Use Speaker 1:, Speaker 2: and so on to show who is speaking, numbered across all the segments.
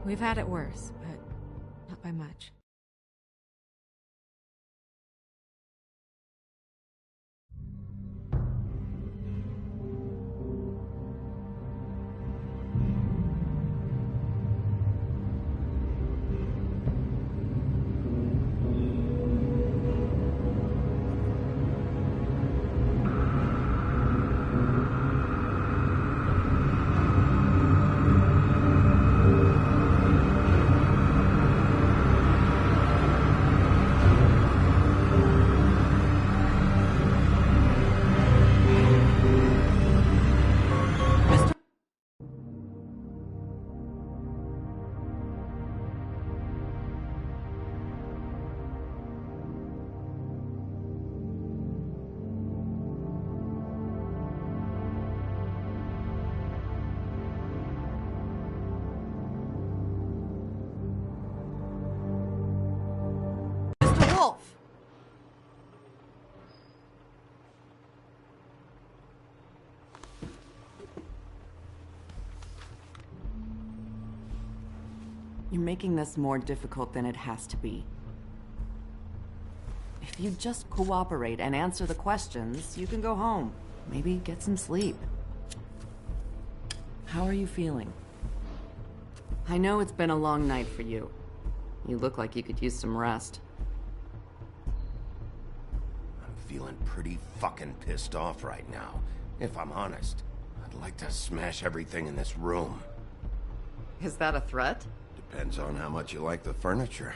Speaker 1: We've had it worse, but not by much. Wolf!
Speaker 2: You're making this more difficult than it has to be. If you just cooperate and answer the questions, you can go home. Maybe get some sleep. How are you feeling? I know it's been a long night for you. You look like you could use some rest.
Speaker 3: I'm feeling pretty fucking pissed off right now, if I'm honest. I'd like to smash everything in this room.
Speaker 2: Is that a threat?
Speaker 3: Depends on how much you like the furniture.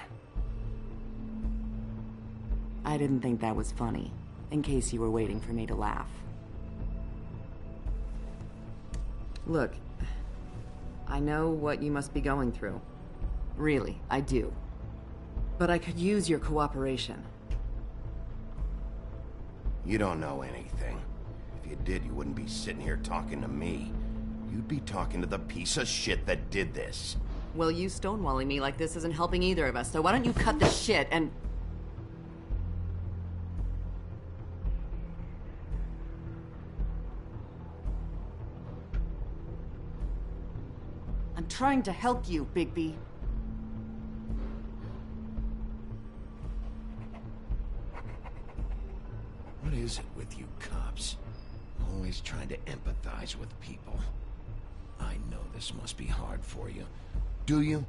Speaker 2: I didn't think that was funny, in case you were waiting for me to laugh. Look, I know what you must be going through. Really, I do. But I could use your cooperation.
Speaker 3: You don't know anything. If you did, you wouldn't be sitting here talking to me. You'd be talking to the piece of shit that did this.
Speaker 2: Well, you stonewalling me like this isn't helping either of us, so why don't you cut the shit and... I'm trying to help you, Bigby.
Speaker 3: What is it with you cops? Always trying to empathize with people. I know this must be hard for you. Do you?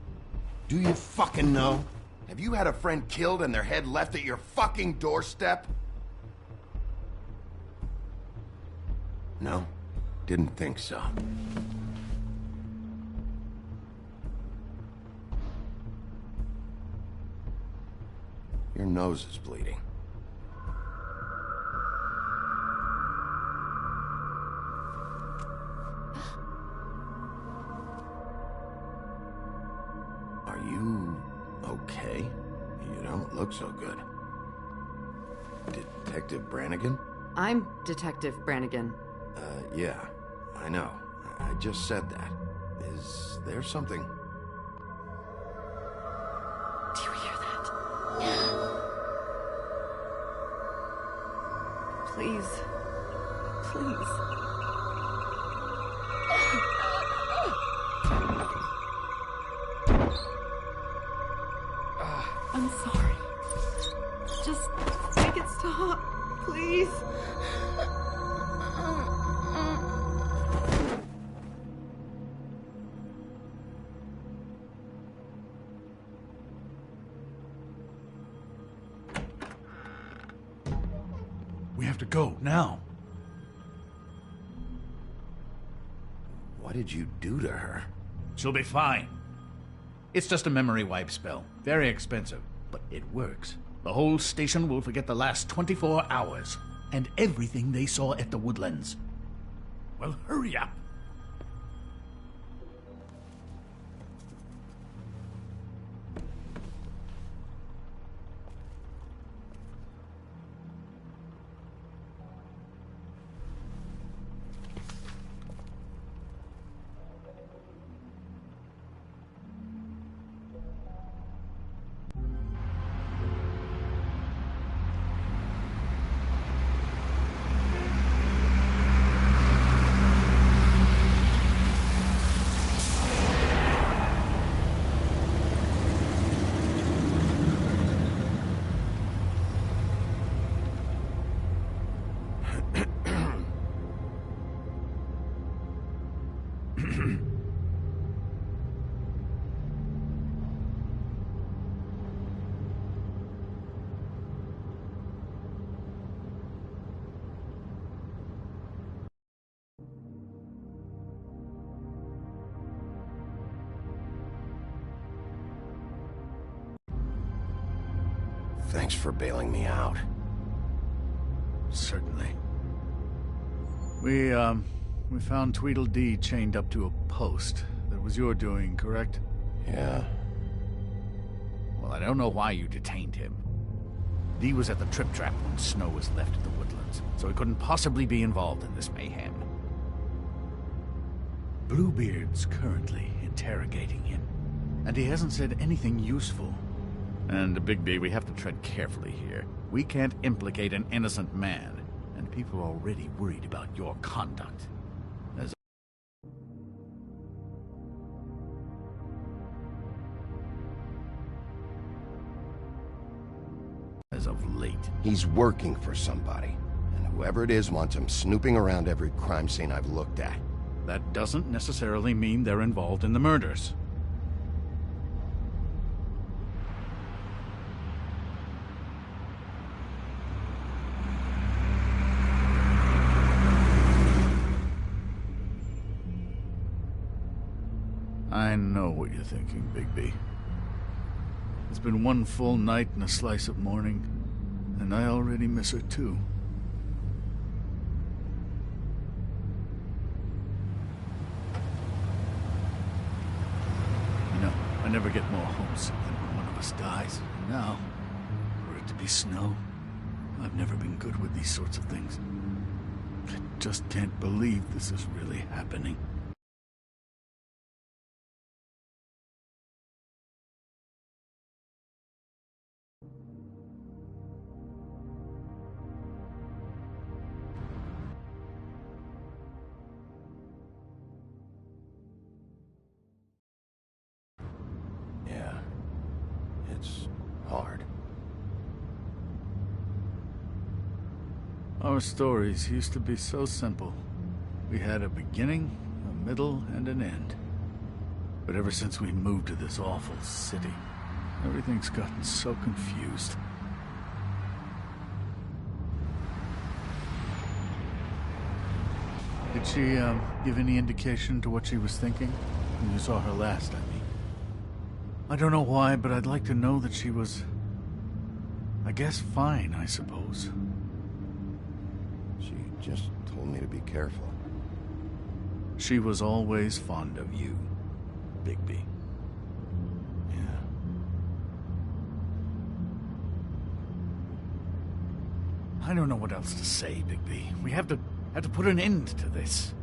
Speaker 3: Do you fucking know? Have you had a friend killed and their head left at your fucking doorstep? No? Didn't think so. Your nose is bleeding. Are you okay? You don't look so good. Detective Brannigan?
Speaker 2: I'm Detective Brannigan.
Speaker 3: Yeah, I know. I just said that. Is there something?
Speaker 2: Do you hear that? Please. Please. I'm sorry. Just make it stop, please.
Speaker 4: We have to go, now.
Speaker 3: What did you do to her?
Speaker 4: She'll be fine. It's just a memory wipe spell. Very expensive, but it works. The whole station will forget the last 24 hours, and everything they saw at the Woodlands. Well, hurry up.
Speaker 3: Thanks for bailing me out.
Speaker 4: Certainly. We found Tweedledee chained up to a post. That was your doing, correct?
Speaker 3: Yeah.
Speaker 4: Well, I don't know why you detained him. Dee was at the Trip Trap when Snow was left at the Woodlands, so he couldn't possibly be involved in this mayhem. Bluebeard's currently interrogating him, and he hasn't said anything useful. And, Bigby, we have to tread carefully here. We can't implicate an innocent man, and people are already worried about your conduct. As of late.
Speaker 3: He's working for somebody, and whoever it is wants him snooping around every crime scene I've looked at.
Speaker 4: That doesn't necessarily mean they're involved in the murders. I know what you're thinking, Bigby. It's been one full night and a slice of morning, and I already miss her too. You know, I never get more homesick than when one of us dies. And now, for it to be Snow, I've never been good with these sorts of things. I just can't believe this is really happening.
Speaker 3: Yeah. It's hard.
Speaker 4: Our stories used to be so simple. We had a beginning, a middle, and an end. But ever since we moved to this awful city, everything's gotten so confused. Did she, give any indication to what she was thinking? When you saw her last, I mean. I don't know why, but I'd like to know that she was... I guess fine, I suppose.
Speaker 3: She just told me to be careful.
Speaker 4: She was always fond of you, Bigby.
Speaker 3: Yeah.
Speaker 4: I don't know what else to say, Bigby. We have to put an end to this.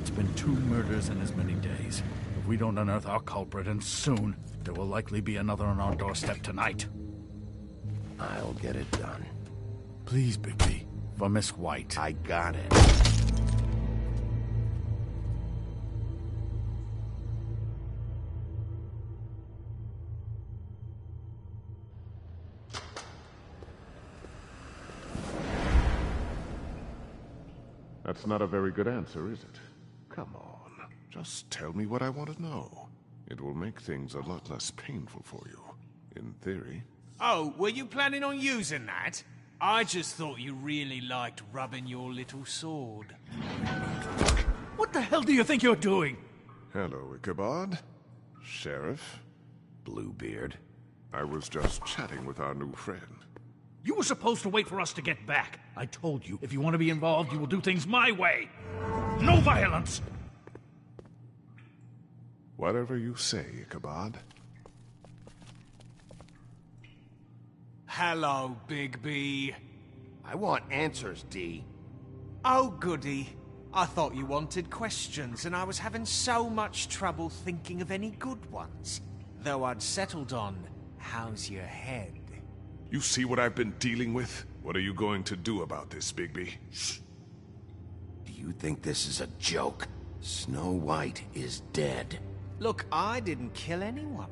Speaker 4: It's been 2 murders in as many days. If we don't unearth our culprit, and soon, there will likely be another on our doorstep tonight.
Speaker 3: I'll get it done.
Speaker 4: Please, Bigby, for Miss White.
Speaker 3: I got it.
Speaker 5: That's not a very good answer, is it? Come on, just tell me what I want to know. It will make things a lot less painful for you, in theory.
Speaker 6: Oh, were you planning on using that? I just thought you really liked rubbing your little sword.
Speaker 4: What the hell do you think you're doing?
Speaker 5: Hello, Ichabod. Sheriff.
Speaker 3: Bluebeard.
Speaker 5: I was just chatting with our new friend.
Speaker 4: You were supposed to wait for us to get back. I told you, if you want to be involved, you will do things my way. No violence!
Speaker 5: Whatever you say, Ichabod.
Speaker 6: Hello, Bigby.
Speaker 3: I want answers, Dee.
Speaker 6: Oh, goody. I thought you wanted questions, and I was having so much trouble thinking of any good ones. Though I'd settled on, how's your head?
Speaker 5: You see what I've been dealing with? What are you going to do about this, Bigby?
Speaker 3: Shh. Do you think this is a joke? Snow White is dead.
Speaker 6: Look, I didn't kill anyone.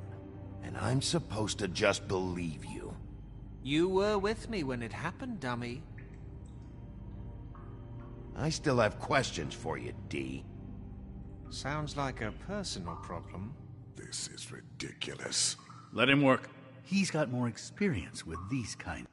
Speaker 3: And I'm supposed to just believe you.
Speaker 6: You were with me when it happened, dummy.
Speaker 3: I still have questions for you, Dee.
Speaker 6: Sounds like a personal problem.
Speaker 5: This is ridiculous.
Speaker 4: Let him work. He's got more experience with these kinds.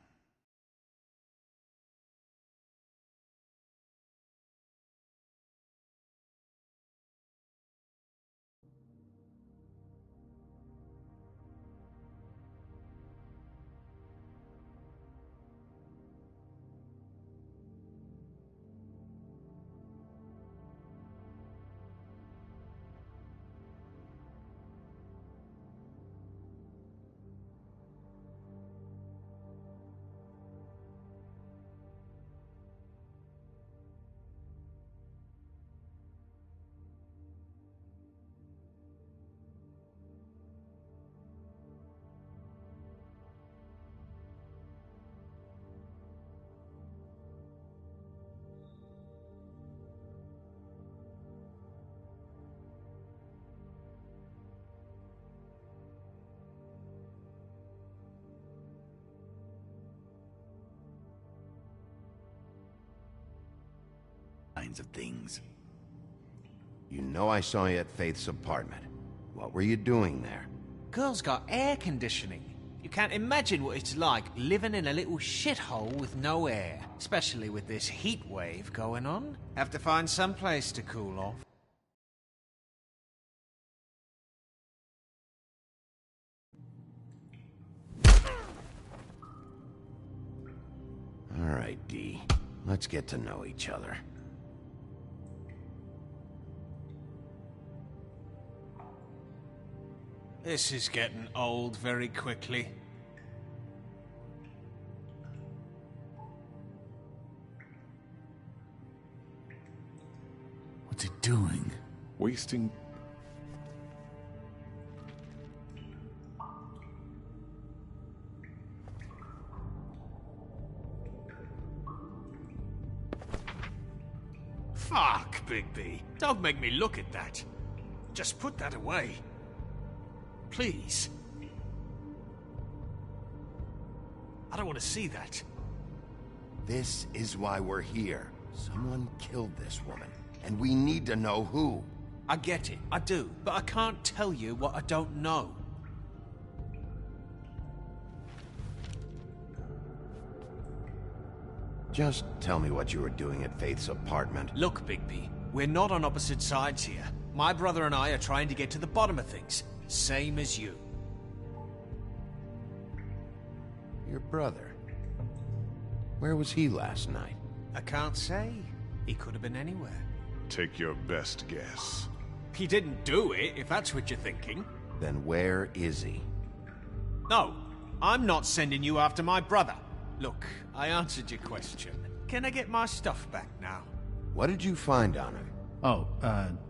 Speaker 4: kinds of things.
Speaker 3: You know I saw you at Faith's apartment. What were you doing there?
Speaker 6: Girl's got air conditioning. You can't imagine what it's like living in a little shithole with no air. Especially with this heat wave going on. Have to find some place to cool off.
Speaker 3: All right, Dee. Let's get to know each other.
Speaker 6: This is getting old very quickly.
Speaker 4: What's it doing?
Speaker 5: Wasting...
Speaker 6: Fuck, Bigby. Don't make me look at that. Just put that away. Please. I don't want to see that.
Speaker 3: This is why we're here. Someone killed this woman, and we need to know who.
Speaker 6: I get it, I do, but I can't tell you what I don't know.
Speaker 3: Just tell me what you were doing at Faith's apartment.
Speaker 6: Look, Bigby, we're not on opposite sides here. My brother and I are trying to get to the bottom of things. Same as you.
Speaker 3: Your brother. Where was he last night?
Speaker 6: I can't say. He could have been anywhere.
Speaker 5: Take your best guess.
Speaker 6: He didn't do it, if that's what you're thinking.
Speaker 3: Then where is he?
Speaker 6: No, I'm not sending you after my brother. Look, I answered your question. Can I get my stuff back now?
Speaker 3: What did you find on him?
Speaker 4: Oh,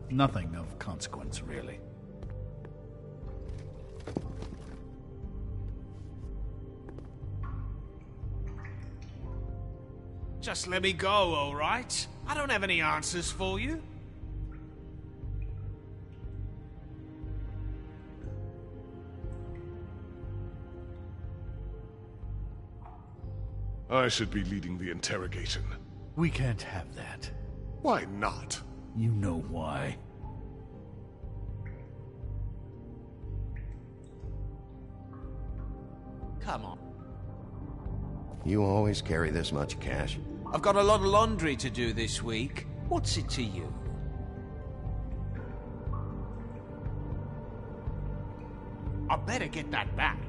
Speaker 4: nothing of consequence, really.
Speaker 6: Just let me go, all right? I don't have any answers for you.
Speaker 5: I should be leading the interrogation.
Speaker 4: We can't have that.
Speaker 5: Why not?
Speaker 4: You know why.
Speaker 6: Come on.
Speaker 3: You always carry this much cash?
Speaker 6: I've got a lot of laundry to do this week. What's it to you? I better get that back.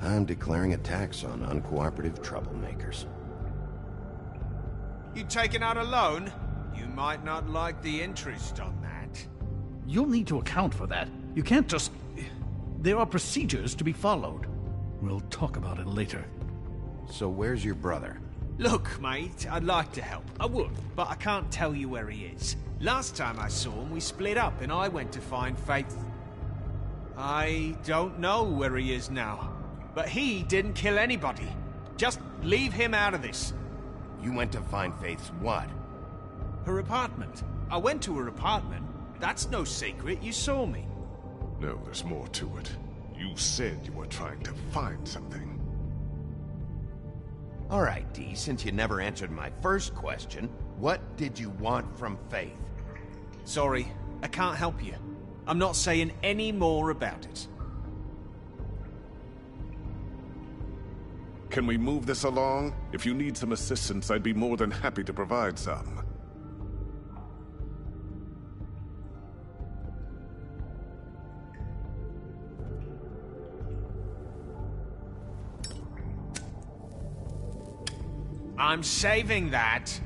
Speaker 3: I'm declaring a tax on uncooperative troublemakers.
Speaker 6: You taking out a loan? You might not like the interest on that.
Speaker 4: You'll need to account for that. You can't just... There are procedures to be followed. We'll talk about it later.
Speaker 3: So where's your brother?
Speaker 6: Look, mate, I'd like to help. I would, but I can't tell you where he is. Last time I saw him, we split up and I went to find Faith. I don't know where he is now. But he didn't kill anybody. Just leave him out of this.
Speaker 3: You went to find Faith's what?
Speaker 6: Her apartment. I went to her apartment. That's no secret. You saw me.
Speaker 5: No, there's more to it. You said you were trying to find something.
Speaker 3: All right, Dee, since you never answered my first question, what did you want from Faith?
Speaker 6: Sorry, I can't help you. I'm not saying any more about it.
Speaker 5: Can we move this along? If you need some assistance, I'd be more than happy to provide some.
Speaker 6: I'm saving that.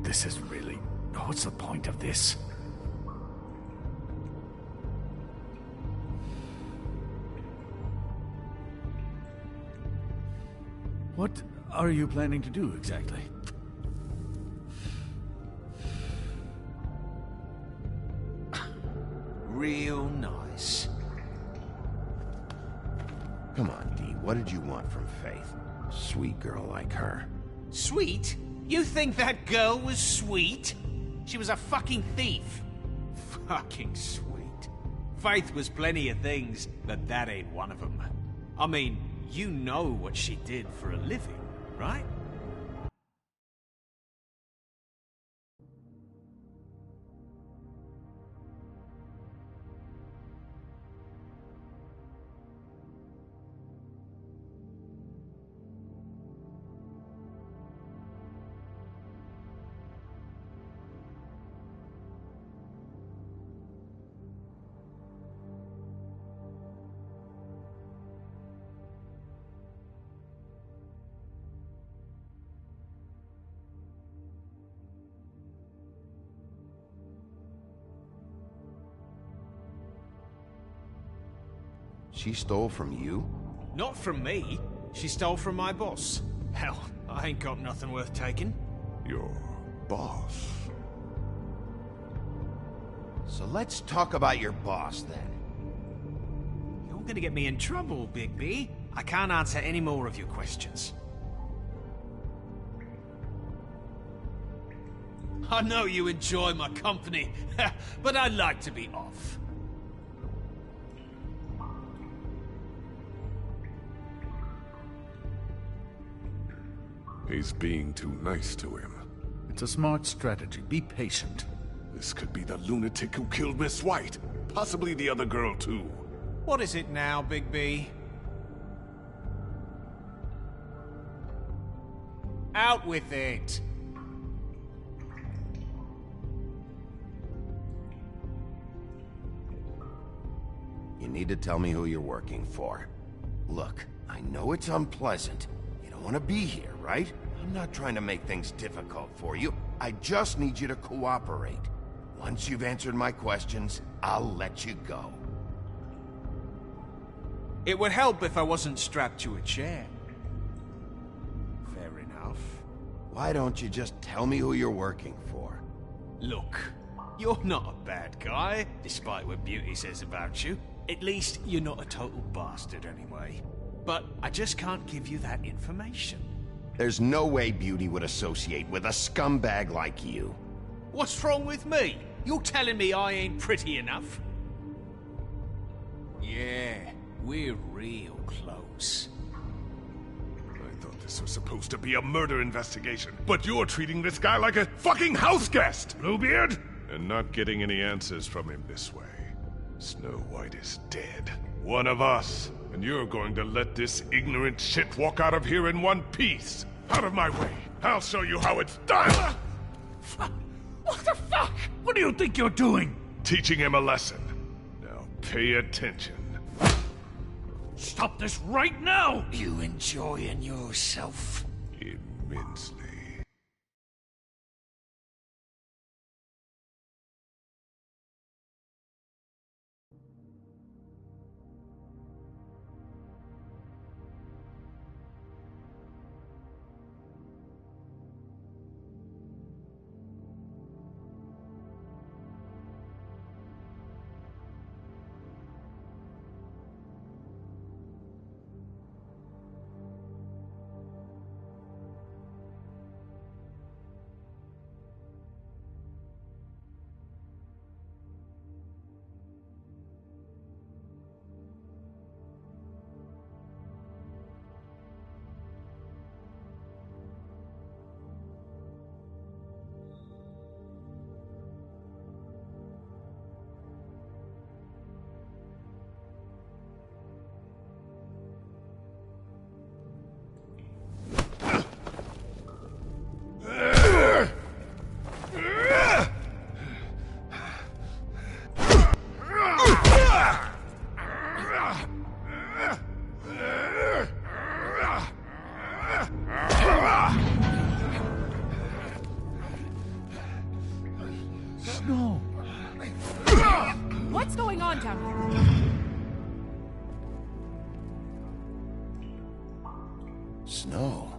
Speaker 4: This is really... What's the point of this? What are you planning to do exactly?
Speaker 6: Real nice.
Speaker 3: Come on, Dee, what did you want from Faith? Sweet girl like her.
Speaker 6: Sweet? You think that girl was sweet? She was a fucking thief. Fucking sweet. Faith was plenty of things, but that ain't one of them. I mean, you know what she did for a living, right?
Speaker 3: She stole from you?
Speaker 6: Not from me. She stole from my boss. Hell, I ain't got nothing worth taking.
Speaker 5: Your boss?
Speaker 3: So let's talk about your boss, then.
Speaker 6: You're gonna get me in trouble, Big B. I can't answer any more of your questions. I know you enjoy my company, but I'd like to be off.
Speaker 5: He's being too nice to him.
Speaker 4: It's a smart strategy. Be patient.
Speaker 5: This could be the lunatic who killed Miss White. Possibly the other girl, too.
Speaker 6: What is it now, Big B? Out with it!
Speaker 3: You need to tell me who you're working for. Look, I know it's unpleasant. You don't want to be here, right? I'm not trying to make things difficult for you. I just need you to cooperate. Once you've answered my questions, I'll let you go.
Speaker 6: It would help if I wasn't strapped to a chair. Fair enough.
Speaker 3: Why don't you just tell me who you're working for?
Speaker 6: Look, you're not a bad guy, despite what Beauty says about you. At least, you're not a total bastard anyway. But I just can't give you that information.
Speaker 3: There's no way Beauty would associate with a scumbag like you.
Speaker 6: What's wrong with me? You're telling me I ain't pretty enough? Yeah, we're real close.
Speaker 5: I thought this was supposed to be a murder investigation, but you're treating this guy like a fucking house guest, Bluebeard! And not getting any answers from him this way. Snow White is dead. One of us. And you're going to let this ignorant shit walk out of here in one piece. Out of my way. I'll show you how it's done!
Speaker 4: What the fuck? What do you think you're doing?
Speaker 5: Teaching him a lesson. Now pay attention.
Speaker 4: Stop this right now!
Speaker 6: You enjoying yourself?
Speaker 5: Immensely.
Speaker 4: No.
Speaker 1: What's going on down here?
Speaker 3: Snow.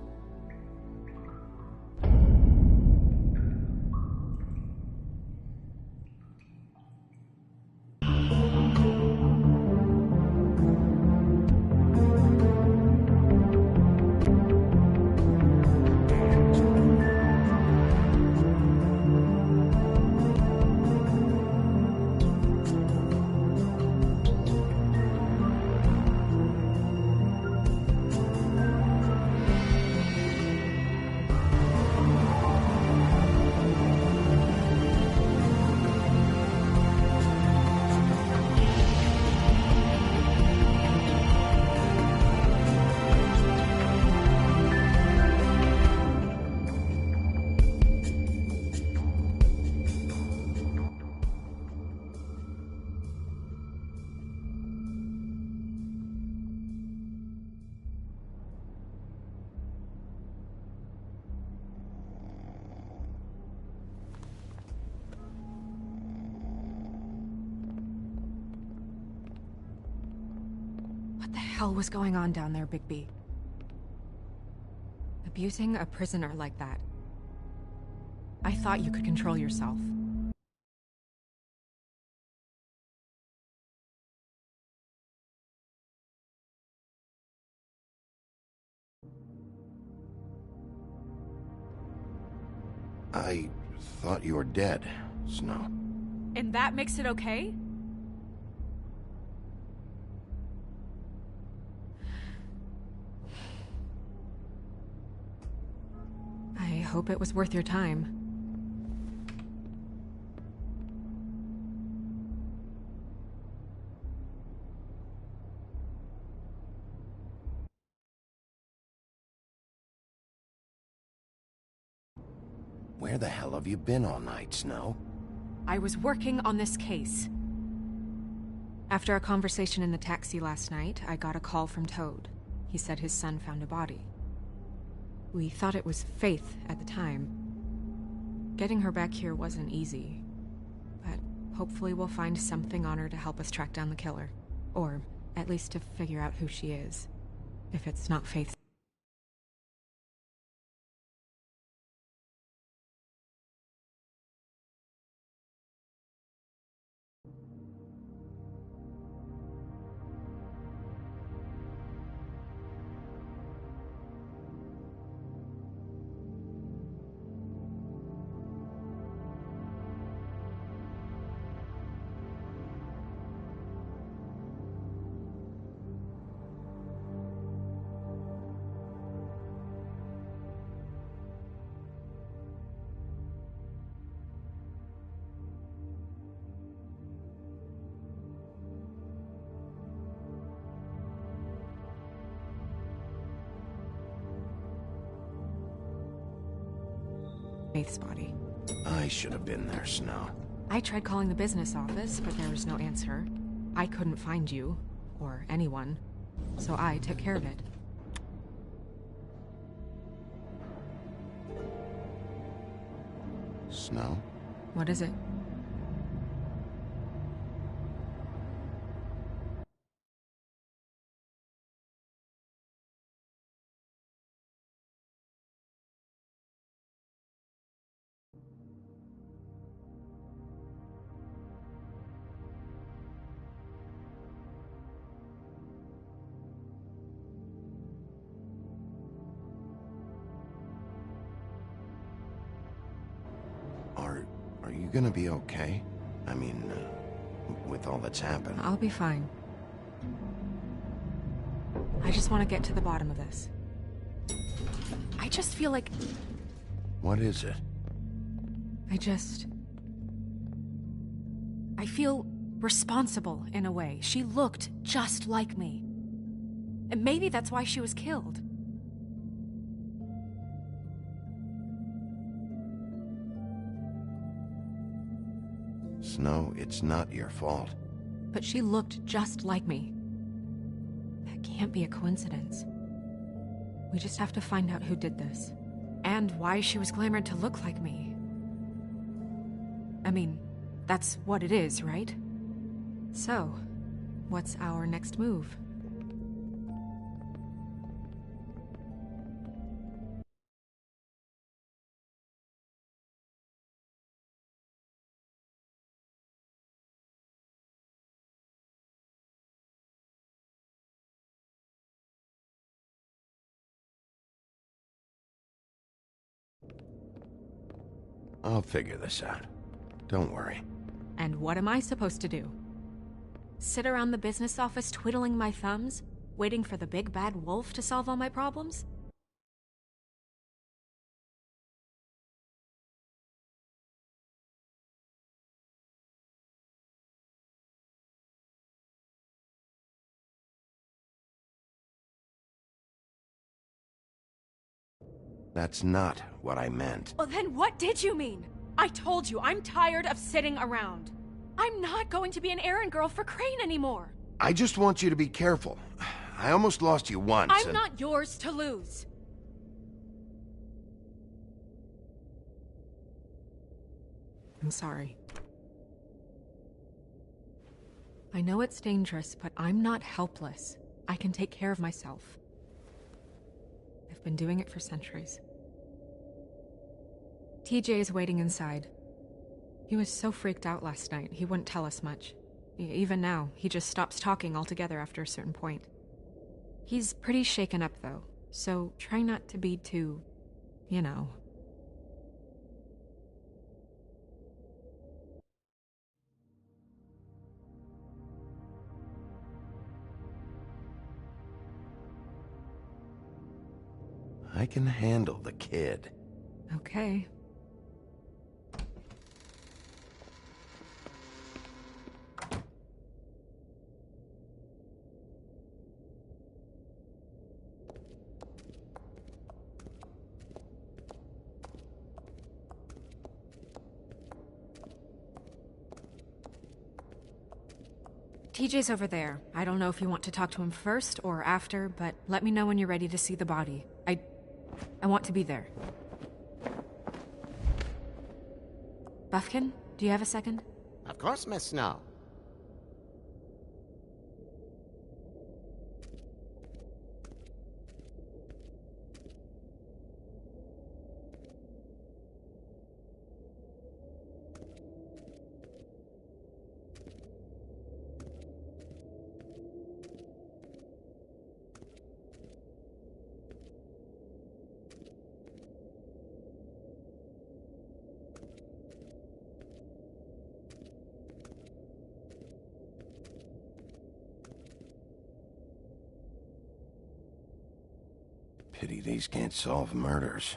Speaker 1: hell was going on down there, Bigby? Abusing a prisoner like that. I thought you could control yourself.
Speaker 3: I thought you were dead, Snow.
Speaker 1: And that makes it okay? I hope it was worth your time.
Speaker 3: Where the hell have you been all night, Snow?
Speaker 1: I was working on this case. After a conversation in the taxi last night, I got a call from Toad. He said his son found a body. We thought it was Faith at the time. Getting her back here wasn't easy, but hopefully we'll find something on her to help us track down the killer. Or at least to figure out who she is, if it's not Faith. Faith's body.
Speaker 3: I should have been there, Snow.
Speaker 1: I tried calling the business office, but there was no answer. I couldn't find you, or anyone, so I took care of it.
Speaker 3: Snow?
Speaker 1: What is it?
Speaker 3: Are you gonna be okay? I mean, with all that's happened.
Speaker 1: I'll be fine. I just want to get to the bottom of this. I just feel like...
Speaker 3: What is it?
Speaker 1: I feel responsible in a way. She looked just like me. And maybe that's why she was killed.
Speaker 3: Snow, it's not your fault.
Speaker 1: But she looked just like me. That can't be a coincidence. We just have to find out who did this. And why she was glamored to look like me. I mean, that's what it is, right? So, what's our next move?
Speaker 3: I'll figure this out. Don't worry.
Speaker 1: And what am I supposed to do? Sit around the business office twiddling my thumbs, waiting for the big bad wolf to solve all my problems?
Speaker 3: That's not what I meant.
Speaker 1: Well, then what did you mean? I told you, I'm tired of sitting around. I'm not going to be an errand girl for Crane anymore.
Speaker 3: I just want you to be careful. I almost lost you once,
Speaker 1: I'm not yours to lose. I'm sorry. I know it's dangerous, but I'm not helpless. I can take care of myself. I've been doing it for centuries. TJ is waiting inside. He was so freaked out last night, he wouldn't tell us much. Even now, he just stops talking altogether after a certain point. He's pretty shaken up, though, so try not to be too, you know.
Speaker 3: I can handle the kid.
Speaker 1: Okay. TJ's over there. I don't know if you want to talk to him first or after, but let me know when you're ready to see the body. I want to be there. Buffkin, do you have a second?
Speaker 7: Of course, Miss Snow.
Speaker 3: Pity these can't solve murders.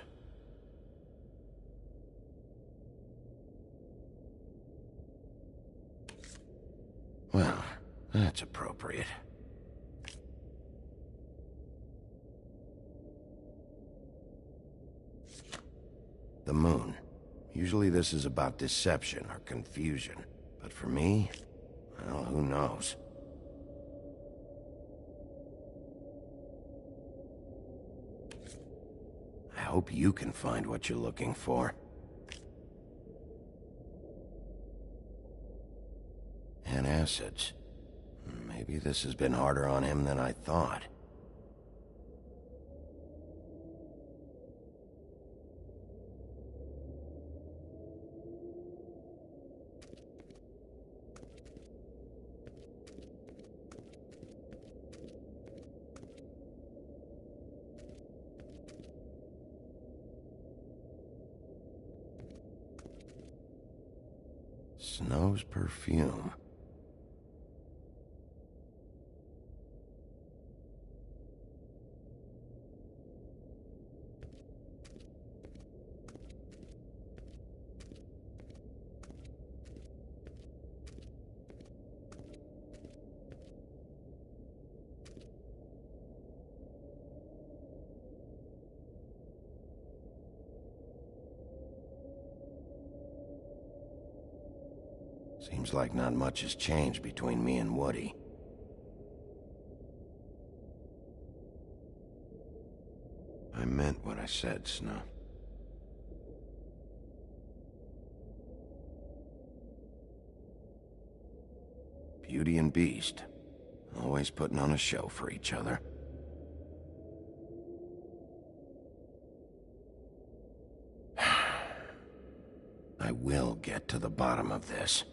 Speaker 3: Well, that's appropriate. The moon. Usually this is about deception or confusion. But for me, well, who knows? I hope you can find what you're looking for. And acids. Maybe this has been harder on him than I thought. Snow's perfume. Seems like not much has changed between me and Woody. I meant what I said, Snow. Beauty and Beast. Always putting on a show for each other. I will get to the bottom of this.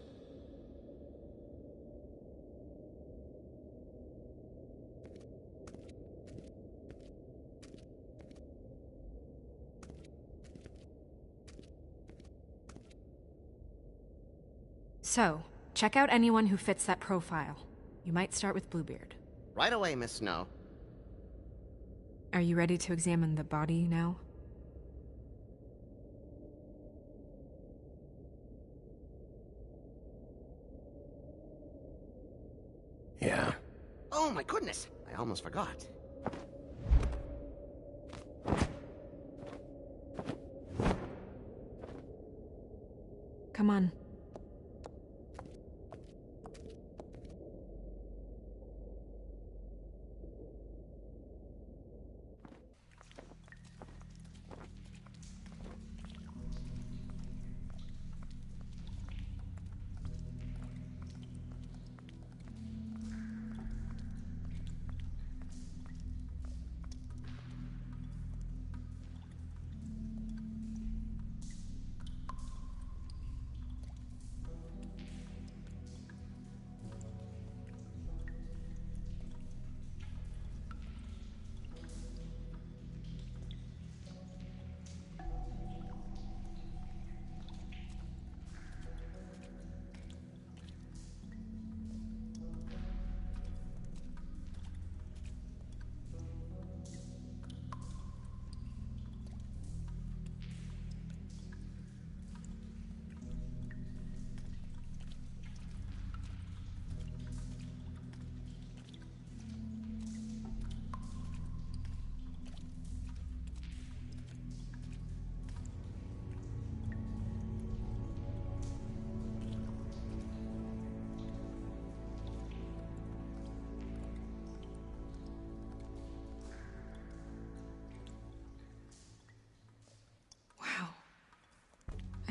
Speaker 1: So, check out anyone who fits that profile. You might start with Bluebeard.
Speaker 7: Right away, Miss Snow.
Speaker 1: Are you ready to examine the body now?
Speaker 3: Yeah.
Speaker 7: Oh my goodness! I almost forgot.
Speaker 1: Come on.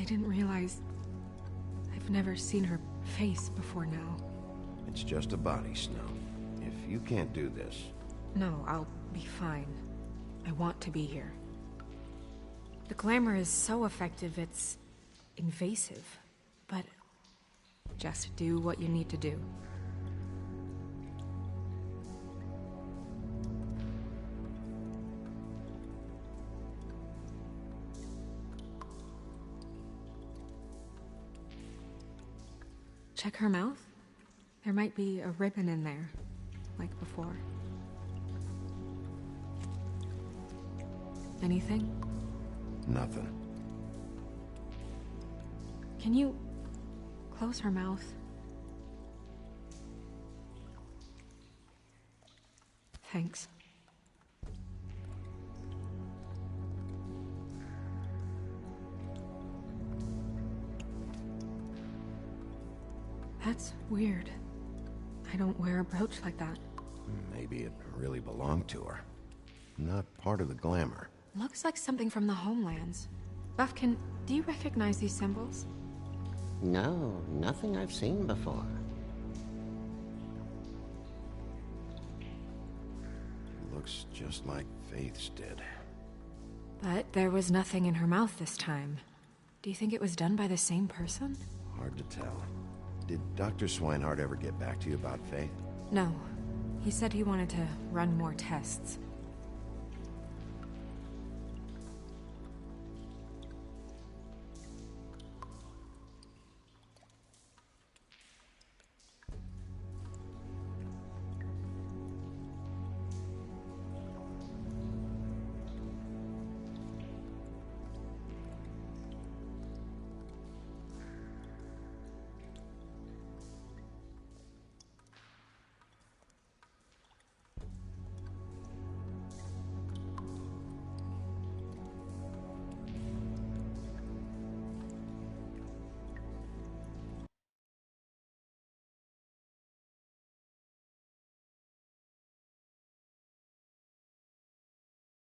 Speaker 1: didn't realize... I've never seen her face before now.
Speaker 3: It's just a body, Snow. If you can't do this...
Speaker 1: No, I'll be fine. I want to be here. The glamour is so effective, it's invasive. But just do what you need to do. Check her mouth. There might be a ribbon in there, like before. Anything?
Speaker 3: Nothing.
Speaker 1: Can you close her mouth? Thanks. That's weird. I don't wear a brooch like that.
Speaker 3: Maybe it really belonged to her. Not part of the glamour.
Speaker 1: Looks like something from the homelands. Buffkin, do you recognize these symbols?
Speaker 7: No, nothing I've seen before.
Speaker 3: Looks just like Faith's did.
Speaker 1: But there was nothing in her mouth this time. Do you think it was done by the same person?
Speaker 3: Hard to tell. Did Dr. Swinehart ever get back to you about Faith?
Speaker 1: No. He said he wanted to run more tests.